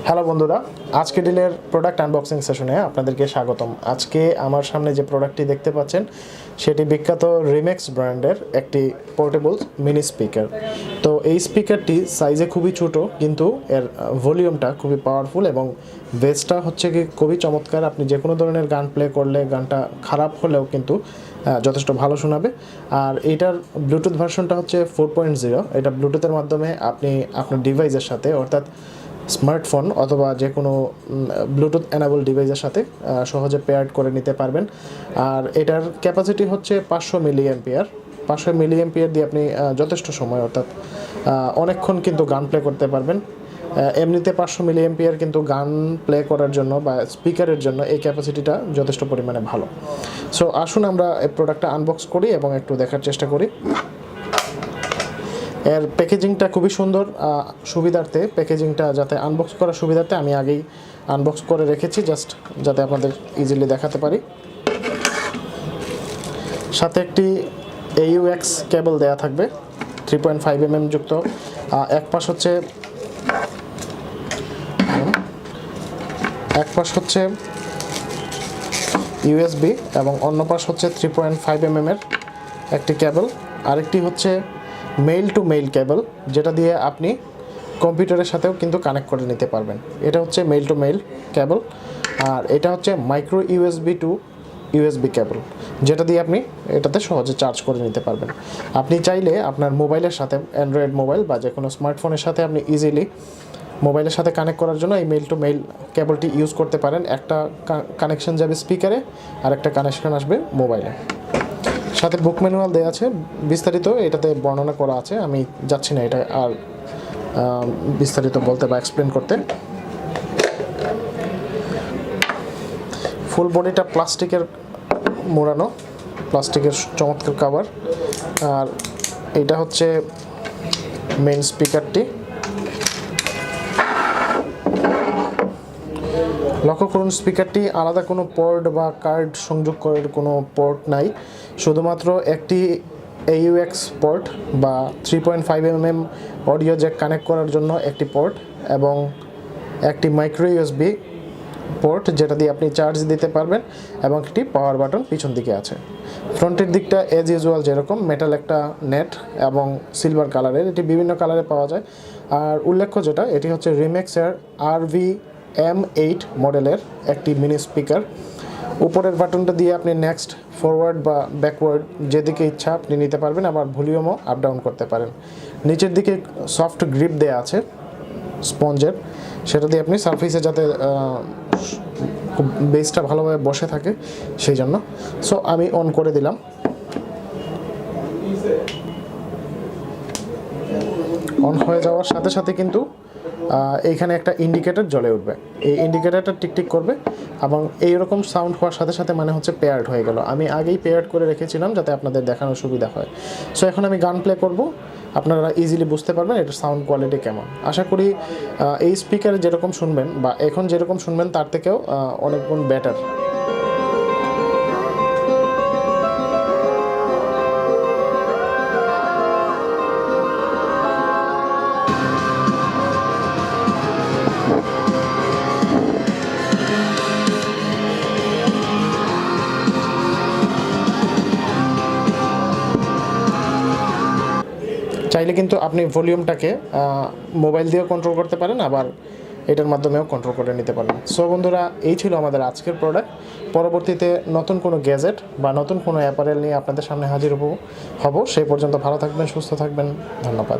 Hello বন্ধুরা, আজকে ডিলের product unboxing সেশনে আপনাদেরকে স্বাগতম। আজকে আমার সামনে যে প্রোডাক্টটি দেখতে পাচ্ছেন সেটি বিখ্যাত রিম্যাক্স ব্র্যান্ডের একটি পোর্টেবল মিনি স্পিকার। তো এই স্পিকারটি সাইজে খুবই ছোট, কিন্তু এর ভলিউমটা খুবই পাওয়ারফুল এবং বেসটা হচ্ছে কি খুবই চমৎকার। আপনি যে কোনো ধরনের গান প্লে করলে গানটা খারাপ হলেও কিন্তু যথেষ্ট ভালো শোনাবে। আর এইটার ব্লুটুথ ভার্সনটা হচ্ছে 4.0। এটা ব্লুটুথের মাধ্যমে আপনি আপনার ডিভাইসের সাথে, অর্থাৎ স্মার্টফোন অথবা যে কোনো ব্লুটুথ এনাবল ডিভাইসের সাথে সহজে পেয়ার্ড করে নিতে পারবেন। আর এটার ক্যাপাসিটি হচ্ছে 500 মিলি অ্যাম্পিয়ার। 500 মিলি অ্যাম্পিয়ার দিয়ে আপনি যথেষ্ট সময়, অর্থাৎ অনেকক্ষণ কিন্তু গান প্লে করতে পারবেন। এমনিতে 500 মিলি অ্যাম্পিয়ার কিন্তু গান প্লে করার জন্য বা স্পিকারের জন্য এই ক্যাপাসিটিটা যথেষ্ট পরিমাণে ভালো। সো আসুন আমরা এই প্রোডাক্টটা আনবক্স করি এবং একটু দেখার চেষ্টা করি। এর প্যাকেজিংটা খুবই সুন্দর, সুবিধার্থে প্যাকেজিংটা যাতে আনবক্স করার সুবিধার্থে আমি আগেই আনবক্স করে রেখেছি, জাস্ট যাতে আপনাদের ইজিলি দেখাতে পারি। সাথে একটি AUX কেবল দেয়া থাকবে 3.5 mm যুক্ত। এক পাশ হচ্ছে USB এবং অন্য পাশ হচ্ছে 3.5 mm এর একটি কেবল। আরেকটি হচ্ছে মেইল টু মেইল কেবল, যেটা দিয়ে আপনি কম্পিউটারের সাথেও কিন্তু কানেক্ট করে নিতে পারবেন। এটা হচ্ছে মেইল টু মেইল কেবল। আর এটা হচ্ছে মাইক্রো USB টু USB কেবল, যেটা দিয়ে আপনি এটাতে সহজে চার্জ করে নিতে পারবেন। আপনি চাইলে আপনার মোবাইলের সাথে, অ্যান্ড্রয়েড মোবাইল বা যে কোনো স্মার্টফোনের সাথে আপনি ইজিলি মোবাইলের সাথে কানেক্ট করার জন্য এই মেইল টু মেইল কেবলটি ইউজ করতে পারেন। একটা কানেকশন যাবে স্পিকারে আর একটা কানেকশন আসবে মোবাইলে। সাথে বুক ম্যানুয়াল দেওয়া আছে, বিস্তারিত এটাতে বর্ণনা করা আছে। আমি যাচ্ছি না এটা আর বিস্তারিত বলতে বা এক্সপ্লেন করতে। ফুল বডিটা প্লাস্টিকের মোড়ানো, প্লাস্টিকের চমৎকার কাভার। আর এটা হচ্ছে মেইন স্পিকারটি। লক্ষ্য করুন, স্পিকারটি আলাদা কোনো পোর্ট বা কার্ড সংযোগ করার কোনো পোর্ট নাই, শুধুমাত্র একটি AUX পোর্ট বা 3.5 mm অডিও জ্যাক কানেক্ট করার জন্য একটি পোর্ট এবং একটি মাইক্রো USB পোর্ট, যেটা দিয়ে আপনি চার্জ দিতে পারবেন, এবং একটি পাওয়ার বাটন পিছন দিকে আছে। ফ্রন্টের দিকটা এজ ইউজুয়াল যেরকম মেটাল একটা নেট এবং সিলভার কালারের, এটি বিভিন্ন কালারে পাওয়া যায়। আর উল্লেখ্য যেটা, এটি হচ্ছে রিম্যাক্সের RM-M8 মডেলের একটি মিনি স্পিকার। উপরের বাটনটা দিয়ে আপনি নেক্সট, ফরওয়ার্ড বা ব্যাকওয়ার্ড যেদিকে ইচ্ছা আপনি নিতে পারবেন, আবার ভলিউমও আপ ডাউন করতে পারেন। নিচের দিকে সফট গ্রিপ দেয়া আছে স্পঞ্জের, সেটা দিয়ে আপনি সারফেসে যাতে বেসটা ভালোভাবে বসে থাকে সেই জন্য। সো আমি অন করে দিলাম। অন হয়ে যাওয়ার সাথে সাথে কিন্তু এইখানে একটা ইন্ডিকেটর জ্বলে উঠবে। এই ইন্ডিকেটরটা টিকটিক করবে এবং এইরকম সাউন্ড হওয়ার সাথে সাথে মানে হচ্ছে পেয়ার্ড হয়ে গেল। আমি আগেই পেয়ার্ড করে রেখেছিলাম যাতে আপনাদের দেখানোর সুবিধা হয়। সো এখন আমি গান প্লে করব, আপনারা ইজিলি বুঝতে পারবেন এটার সাউন্ড কোয়ালিটি কেমন। আশা করি এই স্পিকারে যেরকম শুনবেন বা এখন যেরকম শুনবেন তার থেকেও অনেক গুণ বেটার। চাইলে কিন্তু আপনি ভলিউমটাকে মোবাইল দিয়েও কন্ট্রোল করতে পারেন, আবার এটার মাধ্যমেও কন্ট্রোল করে নিতে পারেন। সো বন্ধুরা, এই ছিল আমাদের আজকের প্রোডাক্ট। পরবর্তীতে নতুন কোনো গ্যাজেট বা নতুন কোনো অ্যাপারেল নিয়ে আপনাদের সামনে হাজির হব। সেই পর্যন্ত ভালো থাকবেন, সুস্থ থাকবেন। ধন্যবাদ।